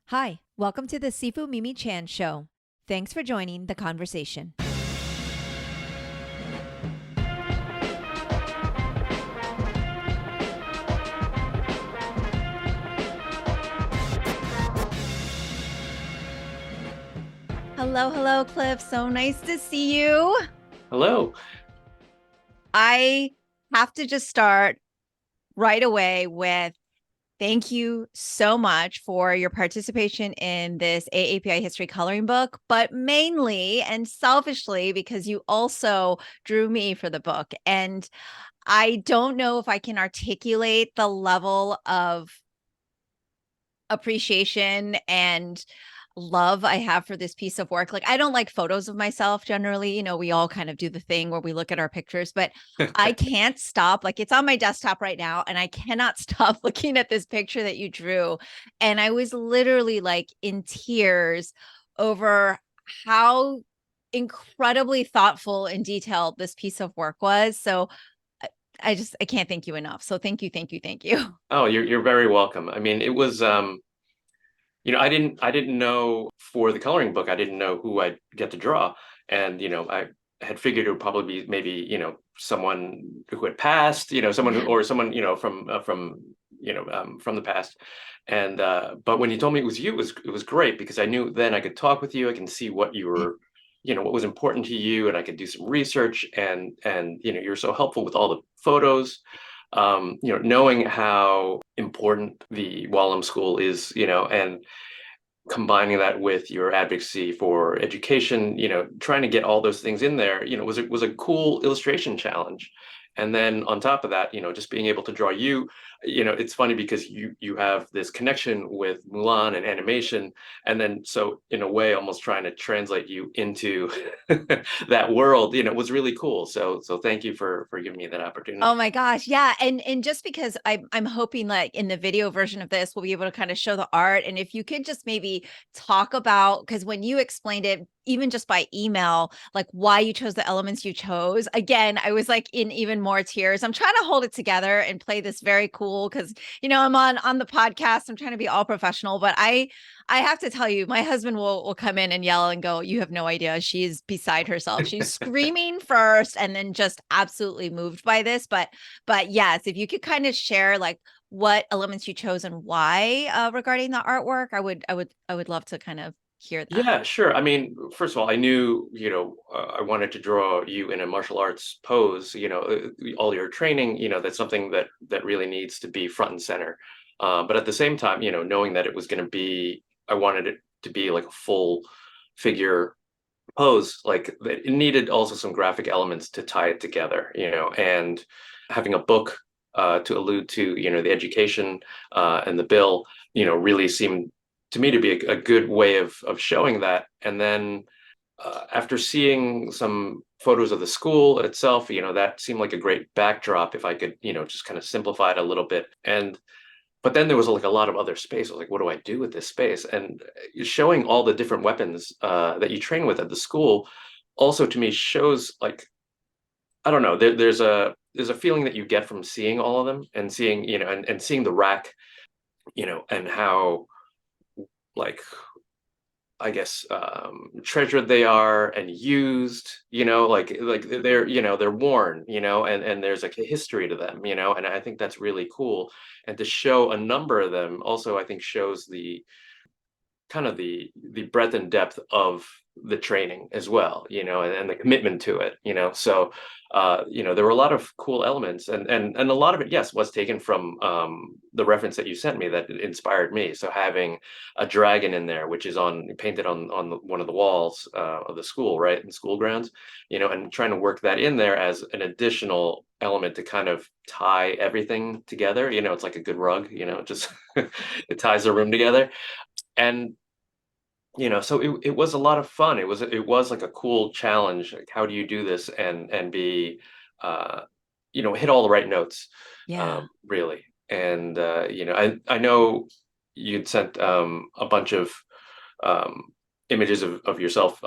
Hi, welcome to the Sifu Mimi Chan Show. Thanks for joining the conversation. Hello, Cliff. So nice to see you. Hello. I have to just start right away with thank you so much for your participation in this AAPI history coloring book, but mainly and selfishly because you also drew me for the book. And I don't know if I can articulate the level of appreciation and love I have for this piece of work. Like, I don't like photos of myself generally. We all kind of do the thing where we look at our pictures, but I can't stop. Like, it's on my desktop right now, and I cannot stop looking at this picture that you drew. And I was literally like in tears over how incredibly thoughtful and detailed this piece of work was. So I can't thank you enough. So thank you. Oh, you're very welcome. I mean, it was I didn't know for the coloring book, I didn't know who I'd get to draw. And I had figured it would probably be maybe, someone who had passed, someone who Yeah. or someone, from the past. And but when you told me it was you, it was great because I knew then I could talk with you, I can see what you were, what was important to you, and I could do some research and you're so helpful with all the photos. Knowing how important the Wallam School is, and combining that with your advocacy for education, trying to get all those things in there, was a cool illustration challenge. And then on top of that, just being able to draw you, it's funny because you have this connection with Mulan and animation, and then so in a way, almost trying to translate you into that world, was really cool. So thank you for giving me that Oh opportunity. my gosh. Yeah. And just because I'm hoping like in the video version of this, we'll be able to kind of show the art. And if you could just maybe talk about, because when you explained it, even just by email, like why you chose the elements you chose, again, I was like in even more tears. I'm trying to hold it together and play this very cool because I'm on the podcast. I'm trying to be all professional, but I have to tell you, my husband will come in and yell and go, "You have no idea. She's beside herself. She's screaming first and then just absolutely moved by this." But yes, if you could kind of share like what elements you chose and why regarding the artwork, I would love to kind of hear that. Yeah, sure. I mean, first of all, I knew, I wanted to draw you in a martial arts pose, all your training, that's something that really needs to be front and center. But at the same time, knowing that it was going to be, I wanted it to be like a full figure pose, like it needed also some graphic elements to tie it together, and having a book to allude to, the education and the bill, really seemed to me to be a good way of showing that. And then after seeing some photos of the school itself, that seemed like a great backdrop if I could, just kind of simplify it a little bit. And but then there was like a lot of other space. I was like, what do I do with this space? And showing all the different weapons that you train with at the school also to me shows like, I don't know, there's a feeling that you get from seeing all of them and seeing, and seeing the rack, and how like I guess treasured they are and used, like they're worn, and there's like a history to them, and I think that's really cool. And to show a number of them also I think shows the kind of the breadth and depth of the training as well, and the commitment to it, so there were a lot of cool elements, and a lot of it, yes, was taken from the reference that you sent me that inspired me. So having a dragon in there, which is on painted on one of the walls of the school, right, in school grounds, and trying to work that in there as an additional element to kind of tie everything together, it's like a good rug, just it ties the room together. And so it was a lot of fun. It was like a cool challenge. Like, how do you do this and be hit all the right notes, Yeah. really. And I know you'd sent a bunch of um images of yourself,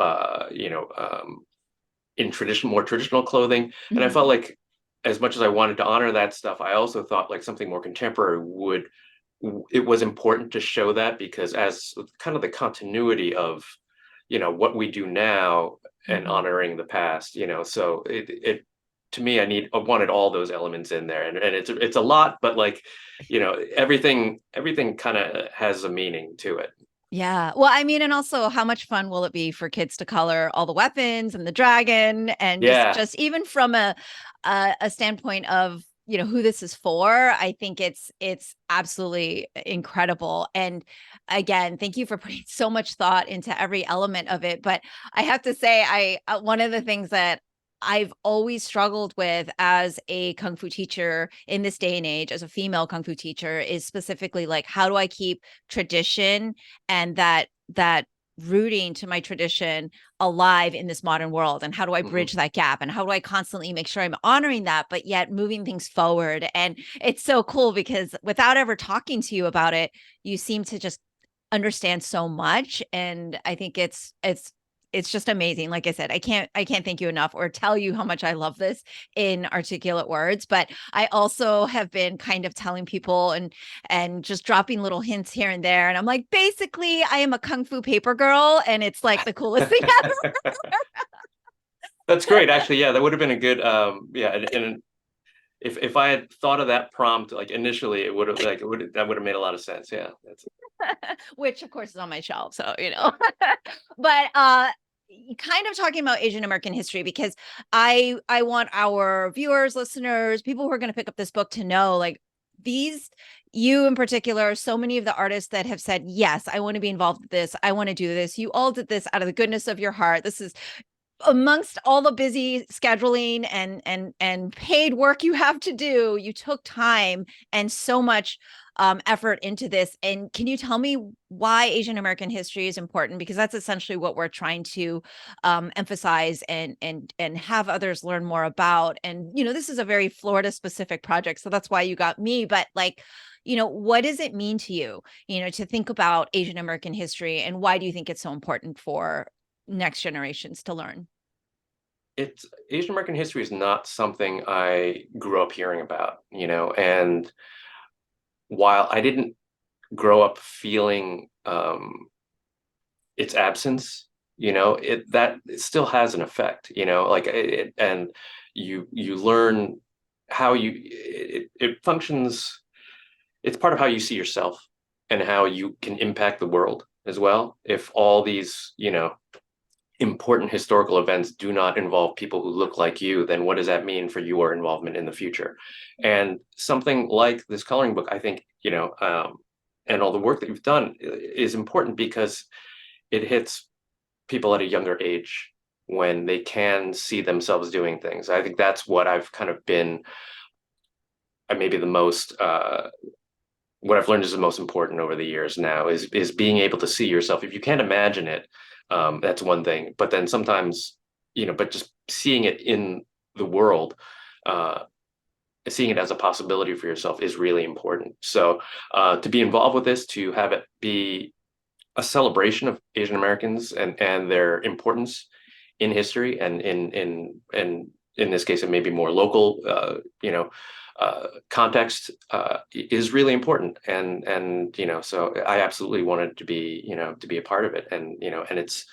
in more traditional clothing. And I Mhm. felt like as much as I wanted to honor that stuff, I also thought like something more contemporary would it was important to show that because as kind of the continuity of, what we do now and Mhm. honoring the past, so it to me, I wanted all those elements in there, and it's a lot, but like, everything kind of has a meaning to it. Yeah. Well, I mean, and also how much fun will it be for kids to color all the weapons and the dragon and Yeah. just even from a standpoint of, who this is for, I think it's absolutely incredible. And again, thank you for putting so much thought into every element of it. But I have to say, one of the things that I've always struggled with as a kung fu teacher in this day and age, as a female kung fu teacher, is specifically like, how do I keep tradition and that rooting to my tradition alive in this modern world, and how do I Hmm. bridge that gap, and how do I constantly make sure I'm honoring that but yet moving things forward? And it's so cool because without ever talking to you about it, you seem to just understand so much, and I think it's just amazing. Like I said, I can't thank you enough or tell you how much I love this in articulate words. But I also have been kind of telling people and just dropping little hints here and there, and I'm like, basically I am a kung fu paper girl, and it's like the coolest thing That's ever. great. Actually, yeah, that would have been a good, yeah, and if I had thought of that prompt like initially, it would have like it would that would have made a lot of sense. Yeah, that's Which of course is on my shelf, so but kind of talking about Asian American history, because I want our viewers, listeners, people who are going to pick up this book to know, like, these, you in particular, so many of the artists that have said, yes, I want to be involved with this, I want to do this, you all did this out of the goodness of your heart. This is amongst all the busy scheduling and paid work you have to do, you took time and so much effort into this. And can you tell me why Asian American history is important? Because that's essentially what we're trying to emphasize and have others learn more about. And this is a very Florida specific project, so that's why you got me. But like, what does it mean to you, to think about Asian American history, and why do you think it's so important for next generations to learn? it's Asian American history is not something I grew up hearing about, and while I didn't grow up feeling its absence, it still has an effect, like and you learn how it functions. It's part of how you see yourself and how you can impact the world as well. If all these, important historical events do not involve people who look like you, then what does that mean for your involvement in the future? And something like this coloring book, I think, and all the work that you've done is important because it hits people at a younger age when they can see themselves doing things. I think that's what I've kind of been, maybe the most, what I've learned is the most important over the years now is being able to see yourself. If you can't imagine it, that's one thing. But then sometimes, but just seeing it in the world, uh, seeing it as a possibility for yourself is really important. So to be involved with this, to have it be a celebration of Asian Americans and their importance in history and in this case it may be more local context is really important and so I absolutely wanted to be to be a part of it and it's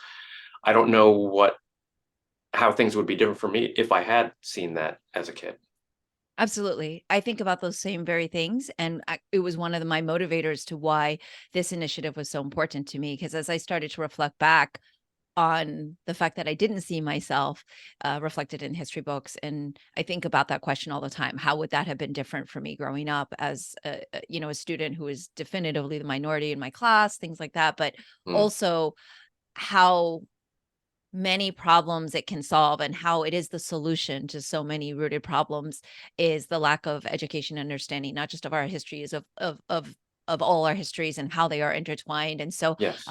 I don't know what how things would be different for me if I had seen that as a kid. Absolutely. I think about those same very things. And it was one of my motivators to why this initiative was so important to me. Because as I started to reflect back on the fact that I didn't see myself reflected in history books, and I think about that question all the time. How would that have been different for me growing up as a student who is definitively the minority in my class, things like that. But Mm, also how many problems it can solve, and how it is the solution to so many rooted problems is the lack of education and understanding, not just of our histories, of all our histories and how they are intertwined. And so yes.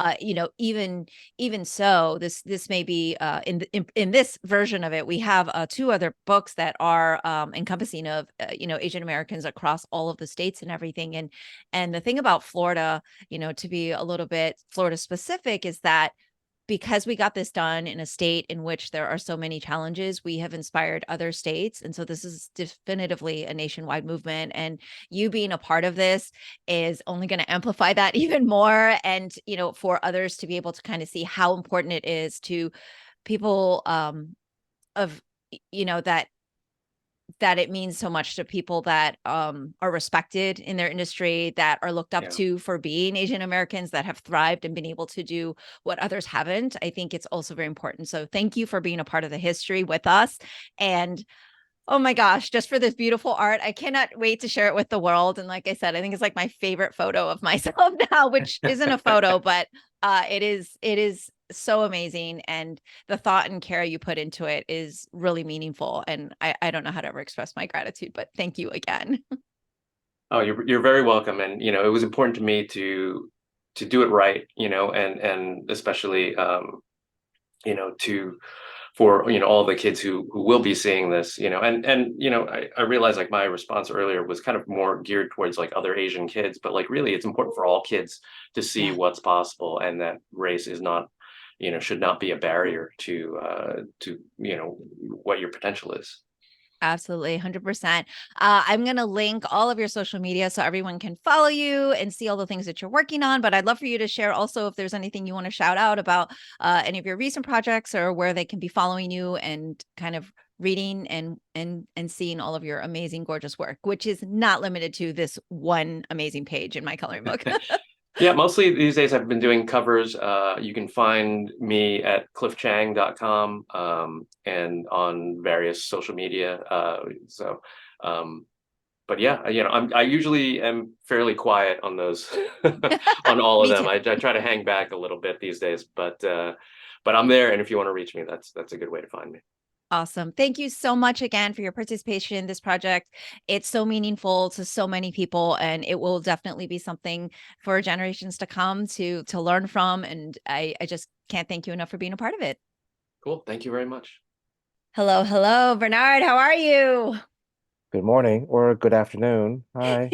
even so, this may be in this version of it, we have two other books that are encompassing of Asian Americans across all of the states and everything. And the thing about Florida, to be a little bit Florida specific, is that because we got this done in a state in which there are so many challenges, we have inspired other states. And so this is definitively a nationwide movement. And you being a part of this is only going to amplify that even more. And, for others to be able to kind of see how important it is to people of, that it means so much to people that are respected in their industry, that are looked up Yeah. to for being Asian Americans, that have thrived and been able to do what others haven't. I think it's also very important. So thank you for being a part of the history with us. And oh my gosh, just for this beautiful art. I cannot wait to share it with the world. And like I said, I think it's like my favorite photo of myself now, which isn't a photo, but it is so amazing. And the thought and care you put into it is really meaningful. And I don't know how to ever express my gratitude, but thank you again. Oh, you're very welcome. And it was important to me to do it right, and especially to for all the kids who will be seeing this, and I realized like my response earlier was kind of more geared towards like other Asian kids, but like really it's important for all kids to see Yeah. what's possible, and that race is not, should not be a barrier to what your potential is. Absolutely, 100%. I'm going to link all of your social media so everyone can follow you and see all the things that you're working on. But I'd love for you to share also if there's anything you want to shout out about any of your recent projects, or where they can be following you and kind of reading and seeing all of your amazing, gorgeous work, which is not limited to this one amazing page in my coloring book. Yeah, mostly these days I've been doing covers. You can find me at cliffchang.com, and on various social media. Um, but yeah, I usually am fairly quiet on those, on all of Me them. too. I try to hang back a little bit these days, but I'm there, and if you want to reach me, that's a good way to find me. Awesome. Thank you so much again for your participation in this project. It's so meaningful to so many people, and it will definitely be something for generations to come to learn from. And I just can't thank you enough for being a part of it. Cool. Thank you very much. Hello, hello, Bernard. How are you? Good morning or good afternoon. Hi.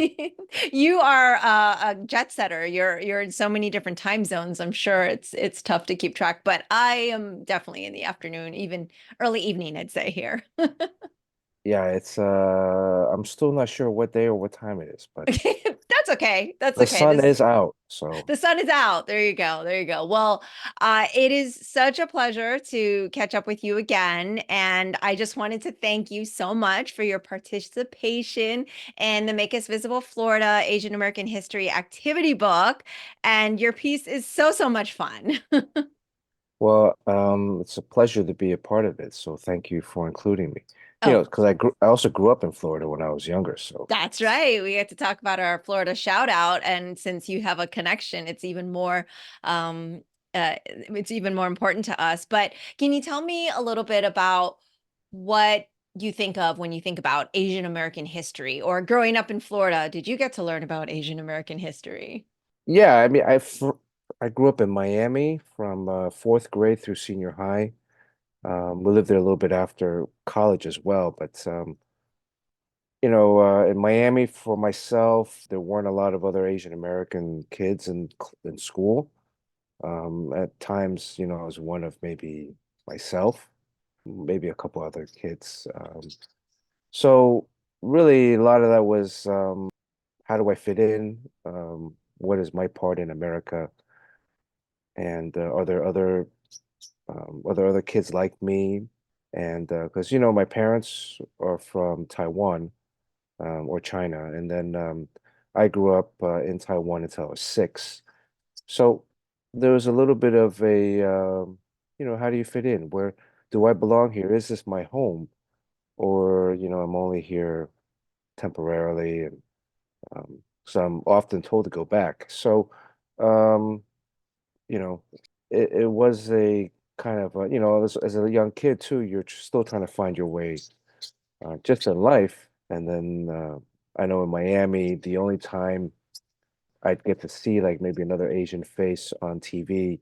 You are a jet setter. You're in so many different time zones. I'm sure it's tough to keep track, but I am definitely in the afternoon, even early evening, I'd say here. Yeah, it's I'm still not sure what day or what time it is, but That's okay. That's the okay. sun This is out. So The sun is out. There you go. There you go. Well, it is such a pleasure to catch up with you again. And I just wanted to thank you so much for your participation in the Make Us Visible Florida Asian American History activity book. And your piece is so, so much fun. well, it's a pleasure to be a part of it. So thank you for including me. Oh, Because I also grew up in Florida when I was younger. So that's right. We get to talk about our Florida shout out. And since you have a connection, um, it's even more important to us. But can you tell me a little bit about what you think of when you think about Asian American history, or growing up in Florida? Did you get to learn about Asian American history? yeah, I mean I grew up in Miami from fourth grade through senior high. We lived there a little bit after college as well, but in Miami for myself, there weren't a lot of other Asian American kids in school. At times, I was one of maybe myself, maybe a couple other kids. So really, a lot of that was how do I fit in? What is my part in America? And are there other kids like me? And because my parents are from Taiwan, or China. And then I grew up in Taiwan until I was 6. So there was a little bit of how do you fit in? Where do I belong here? Is this my home? Or, I'm only here temporarily. And so I'm often told to go back. So, um, you know, it was a kind of, as a young kid too, you're still trying to find your way just in life. And then I know in Miami, the only time I'd get to see like maybe another Asian face on TV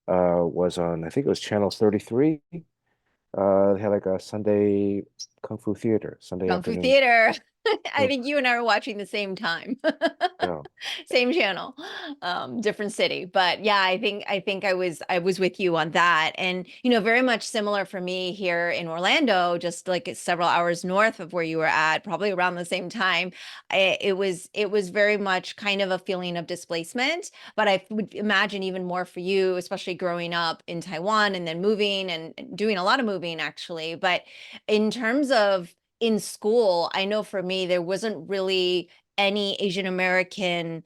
was on, I think it was Channel 33. They had like a Sunday Kung Fu theater, Sunday Kung Fu afternoon. theater. I think you and I were watching the same time. Yeah. Same channel, different city. But yeah, I think I was with you on that. And very much similar for me here in Orlando, just like several hours north of where you were at, probably around the same time. It was very much kind of a feeling of displacement, but I would imagine even more for you, especially growing up in Taiwan and then moving and doing a lot of moving actually. But in terms of in school, I know for me, there wasn't really any Asian American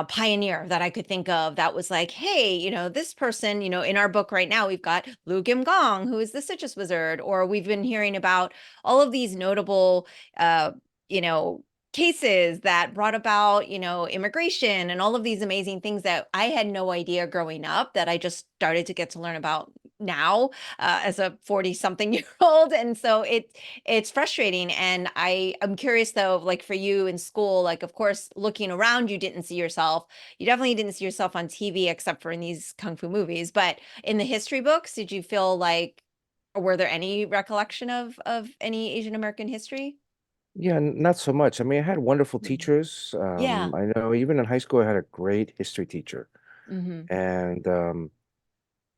pioneer that I could think of that was like, hey, this person, in our book right now, we've got Lu Kim Gong, who is the Citrus Wizard, or we've been hearing about all of these notable, uh, you know, cases that brought about, immigration and all of these amazing things that I had no idea growing up that I just started to get to learn about now as a 40 something year old. And so it's frustrating. And I'm curious though, like for you in school, like of course looking around, you definitely didn't see yourself on TV except for in these kung fu movies. But in the history books, did you feel like, or were there any recollection of any Asian American history? Yeah, not so much. I mean, I had wonderful Mhm. teachers. Yeah. I know even in high school, I had a great history teacher. Hmm. And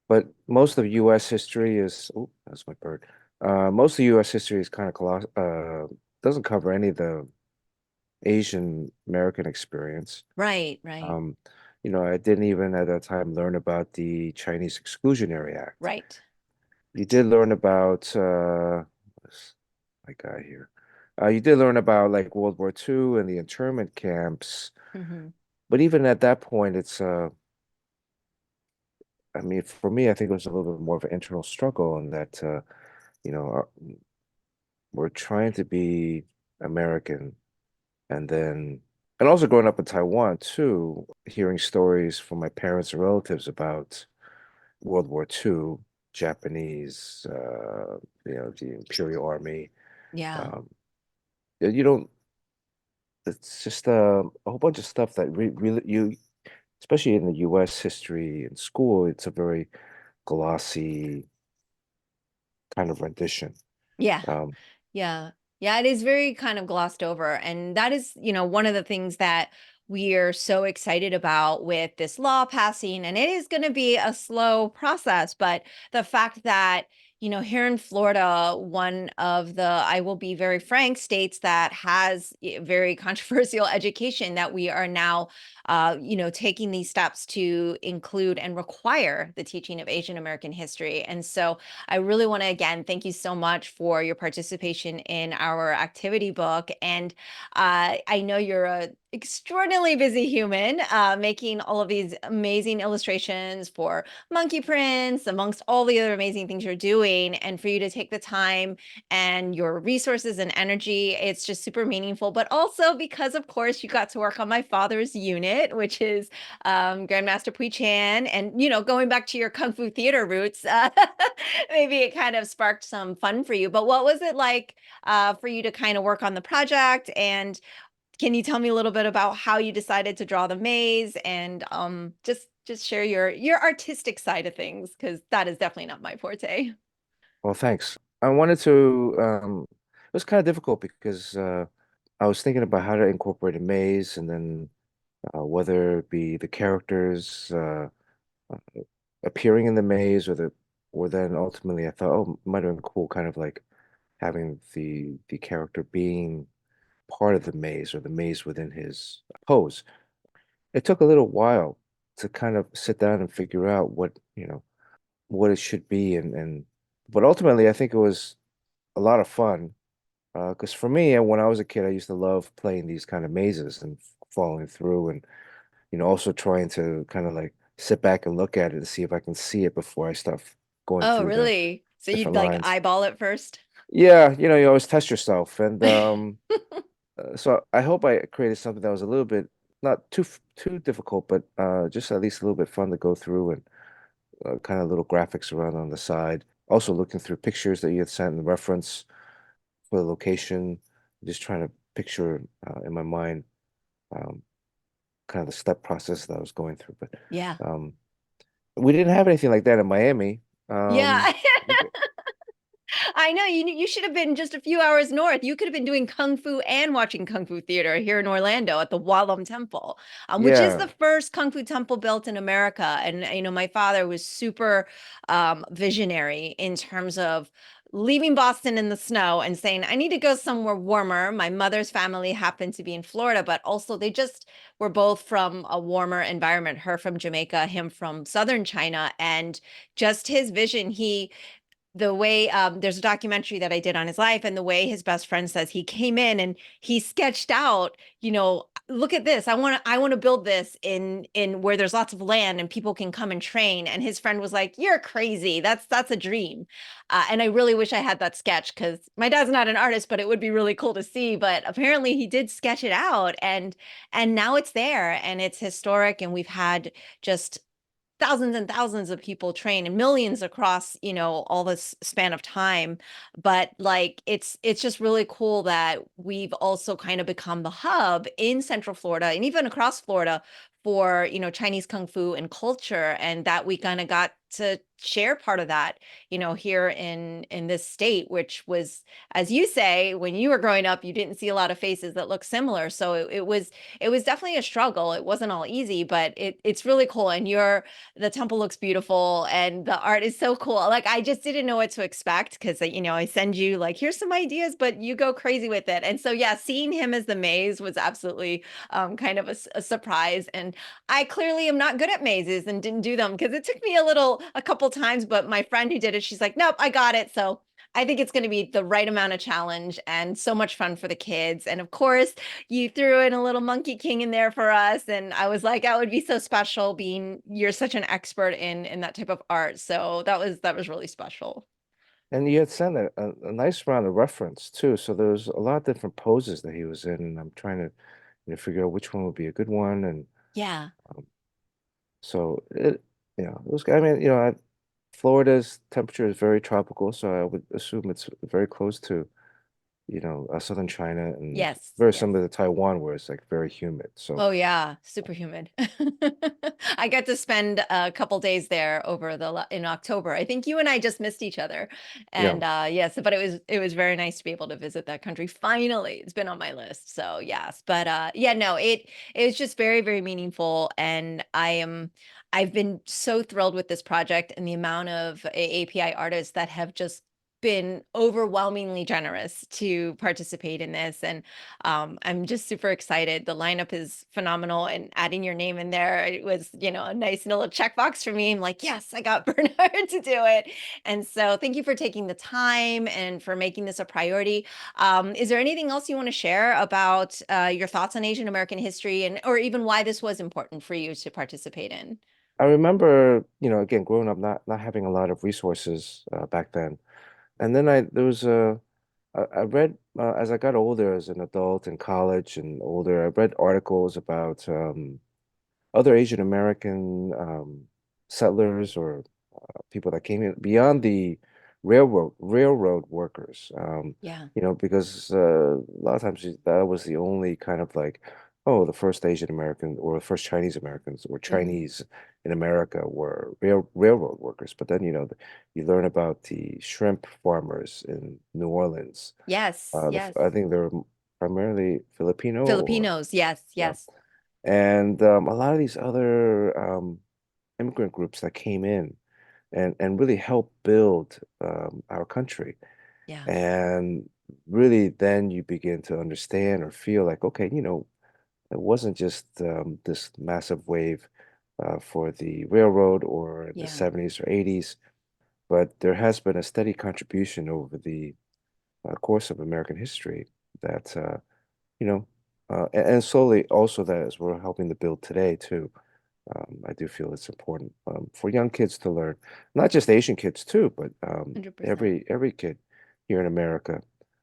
but most of US history is, oh, that's my bird. Most of US history is kind of coloss doesn't cover any of the Asian American experience. Right, right, Um, I didn't even at that time learn about the Chinese Exclusionary Act. right. You did learn about what's my guy here. You did learn about like World War II and the internment camps, Hmm. but even at that point, it's I mean, for me, I think it was a little bit more of an internal struggle in that you know, we're trying to be American, and then and also growing up in Taiwan too, hearing stories from my parents and relatives about World War II, Japanese, the Imperial Army. Yeah. Um, you don't. It's just a whole bunch of stuff that really especially in the U.S. history in school, it's a very glossy kind of rendition. Yeah. Um, Yeah. Yeah, it is very kind of glossed over. And that is, one of the things that we are so excited about with this law passing. And it is going to be a slow process, but the fact that, here in Florida, one of the, I will be very frank, states that has very controversial education, that we are now, taking these steps to include and require the teaching of Asian American history. And so I really want to again thank you so much for your participation in our activity book. And I know you're a extraordinarily busy human, making all of these amazing illustrations for monkey prints, amongst all the other amazing things you're doing. And for you to take the time and your resources and energy, it's just super meaningful. But also because, of course, you got to work on my father's unit, which is Grandmaster Pui Chan. And, going back to your Kung Fu theater roots, maybe it kind of sparked some fun for you. But what was it like for you to kind of work on the project? And can you tell me a little bit about how you decided to draw the maze and just share your artistic side of things? Because that is definitely not my forte. well, thanks. I wanted to. It was kind of difficult because I was thinking about how to incorporate a maze, and then whether it be the characters appearing in the maze, or then ultimately I thought, oh, it might have been cool, kind of like having the character being part of the maze or the maze within his pose. It took a little while to kind of sit down and figure out what it should be, and but ultimately I think it was a lot of fun. Because for me, when I was a kid, I used to love playing these kind of mazes and following through, and also trying to kind of like sit back and look at it and see if I can see it before I start going Oh, through the really? So you'd different like lines. eyeball it first? Yeah, you always test yourself, and so I hope I created something that was a little bit not too difficult, but just at least a little bit fun to go through, and kind of little graphics around on the side. Also looking through pictures that you had sent and reference for the location, just trying to picture in my mind um, kind of the step process that I was going through. But Yeah. um, we didn't have anything like that in Miami. Yeah. Um, I know you should have been just a few hours north. You could have been doing kung fu and watching kung fu theater here in Orlando at the Wallam Temple, which is Yeah. the first kung fu temple built in America. And my father was super visionary in terms of leaving Boston in the snow and saying, I need to go somewhere warmer. My mother's family happened to be in Florida, but also they just were both from a warmer environment. Her from Jamaica, him from southern China, and just his vision. The way there's a documentary that I did on his life, and the way his best friend says he came in and he sketched out, look at this. I want to build this in where there's lots of land and people can come and train. And his friend was like, "You're crazy. That's a dream." And I really wish I had that sketch because my dad's not an artist, but it would be really cool to see. But apparently he did sketch it out, and now it's there and it's historic. And we've had just thousands and thousands of people train and millions across all this span of time, but like it's just really cool that we've also kind of become the hub in central Florida and even across Florida for Chinese kung fu and culture, and that we kind of got to share part of that here in this state, which was, as you say, when you were growing up you didn't see a lot of faces that look similar. So it was definitely a struggle. It wasn't all easy, but it's really cool. And the temple looks beautiful and the art is so cool. Like I just didn't know what to expect because I send you like, here's some ideas, but you go crazy with it. And so yeah, seeing him as the maze was absolutely kind of a surprise. And I clearly am not good at mazes and didn't do them because it took me a couple times. But my friend who did it, she's like, nope, I got it. So I think it's going to be the right amount of challenge and so much fun for the kids. And of course, you threw in a little Monkey King in there for us, and I was like, that would be so special being you're such an expert in that type of art. So that was really special. And you had sent a nice round of reference too. So there's a lot of different poses that he was in, and I'm trying to, figure out which one would be a good one. And Yeah. um, so it was, I mean, Florida's temperature is very tropical, so I would assume it's very close to, southern China and Yes. very Yes. similar to Taiwan, where it's like very humid. So, Oh yeah, super humid. I got to spend a couple days there in October. I think you and I just missed each other. yeah. And yes, but it was very nice to be able to visit that country finally. It's been on my list. So yes, but yeah, no, it was just very very meaningful, and I've been so thrilled with this project and the amount of AAPI artists that have just been overwhelmingly generous to participate in this. And I'm just super excited. The lineup is phenomenal, and adding your name in there, it was, a nice little checkbox for me. I'm like, yes, I got Bernard to do it. And so thank you for taking the time and for making this a priority. Is there anything else you want to share about your thoughts on Asian American history, and or even why this was important for you to participate in? I remember, again, growing up, not having a lot of resources back then. And then I read as I got older, as an adult in college and older, I read articles about other Asian American settlers or people that came in beyond the railroad workers. Yeah. Because a lot of times that was the only kind of like, oh, the first Asian American or the first Chinese Americans or Hmm. Chinese in America were railroad workers. But then, you learn about the shrimp farmers in New Orleans. Yes. Yes. I think they're primarily Filipino or Filipinos. Yes. yeah. Yes. And a lot of these other immigrant groups that came in and really helped build our country. Yeah. And really, then you begin to understand or feel like, okay, it wasn't just this massive wave for the railroad or in the Yeah. 70s or 80s, but there has been a steady contribution over the course of American history that, you know, and slowly also that as we're helping to build today too. I do feel it's important for young kids to learn, not just Asian kids too, but 100%. every kid here in America.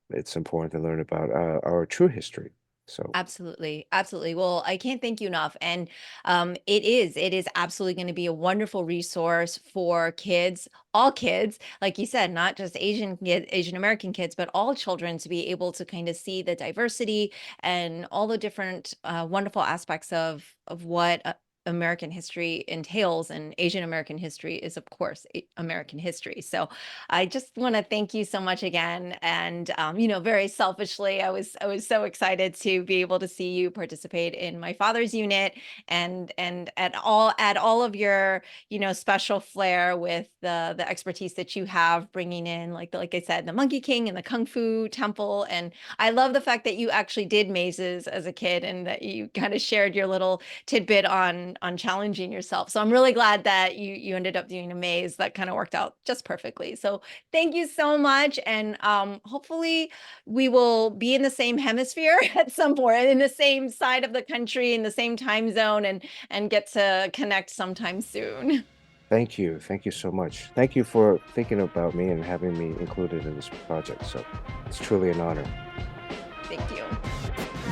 It's important to learn about our true history. So Absolutely. Absolutely. Well, I can't thank you enough. And it is absolutely going to be a wonderful resource for kids, all kids, like you said, not just Asian American kids, but all children to be able to kind of see the diversity and all the different wonderful aspects of what American history entails, and Asian American history is, of course, American history. So I just want to thank you so much again. And very selfishly, I was so excited to be able to see you participate in my father's unit, and add all of your special flair with the expertise that you have, bringing in, like I said, the Monkey King and the Kung Fu Temple. And I love the fact that you actually did mazes as a kid, and that you kind of shared your little tidbit on challenging yourself. So I'm really glad that you ended up doing a maze that kind of worked out just perfectly. So thank you so much, and hopefully we will be in the same hemisphere at some point, in the same side of the country, in the same time zone, and get to connect sometime soon. Thank you. Thank you so much. Thank you for thinking about me and having me included in this project. So it's truly an honor. Thank you.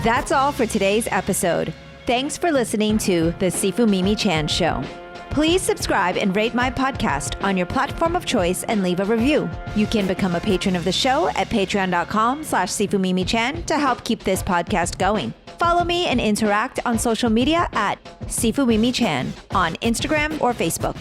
That's all for today's episode. Thanks for listening to the Sifu Mimi Chan Show. Please subscribe and rate my podcast on your platform of choice and leave a review. You can become a patron of the show at patreon.com/SifuMimiChan to help keep this podcast going. Follow me and interact on social media at Sifu Mimi Chan on Instagram or Facebook.